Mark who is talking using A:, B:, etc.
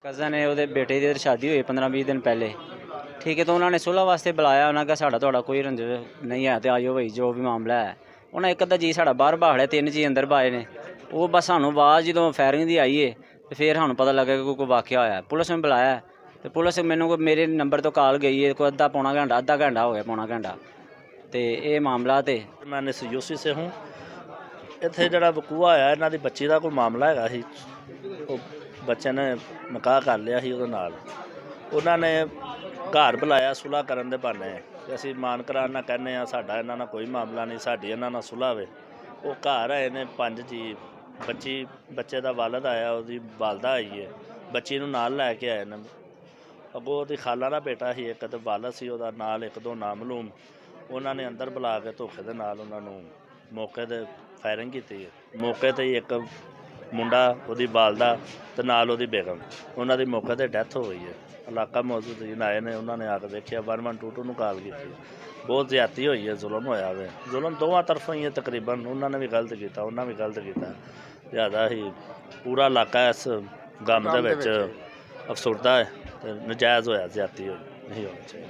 A: Cousin है, ਉਹਦੇ ਬੇਟੇ ਦੀ शादी हुई 15-20 दिन पहले। ठीक है, तो उन्होंने सुलह वास्ते बुलाया। उन्होंने कहा साढ़ा थोड़ा कोई रंजिश नहीं है तो आइयो भाई जो भी मामला है। उन्हें एक अद्धा जी साढ़ा बाहर बाहड़े, 3 जी अंदर बाए ने। वो बस सानू आवाज़ जो फायरिंग की आई है तो फिर सानू पता लगा कि कोई वाक़या होया। पुलिस ने बुलाया तो पुलिस मैनू मेरे नंबर तो कॉल गई है, कोई अद्धा घंटा हो गया, पौना घंटा। तो ये मामला तो
B: मैं यूसी से हूँ। इत्थे जिहड़ा वकूआ होया इन्हां दी बच्ची दा कोई मामला हैगा सी। बच्चे ने निकाह कर लिया सी उहदे नाल। उन्हां ने घर बुलाया सुलह करन दे बहाने कि असीं मान कराना कहने आ, साडा इन्हां नाल कोई मामला नहीं, साडी इन्हां नाल सुलह वे। वो घर आए ने 5 जी, बच्चे दा वालद आया, उहदी वालदा आई है, बच्ची नूं नाल लै के आए ने। अगों उहदी खाला दा बेटा ही एक ते वालद सी उहदा, नाल 1-2 नामलूम। उन्हां ने अंदर बुला के धोखे दे नाल उन्हां नूं मौके ते फायरिंग कीती है। मौके ते ही एक मुंडा, उहदी वालदा ते नाल उहदी बेगम, उन्हां दी मौके ते डैथ हो गई है। इलाका मौजूदीन आए ने, उन्होंने आके देखिया, 112 नूं कॉल की। बहुत ज्यादती हुई है, जुल्म होया वे। जुल्म दोवां तरफों ही है तकरीबन, उन्होंने भी गलत किया, उन्हें भी गलत किया। ज़्यादा ही पूरा इलाका इस गम दे विच अफसुरदा है, ते नजायज़ होया, ज्यादती होई, नहीं होनी चाहिए।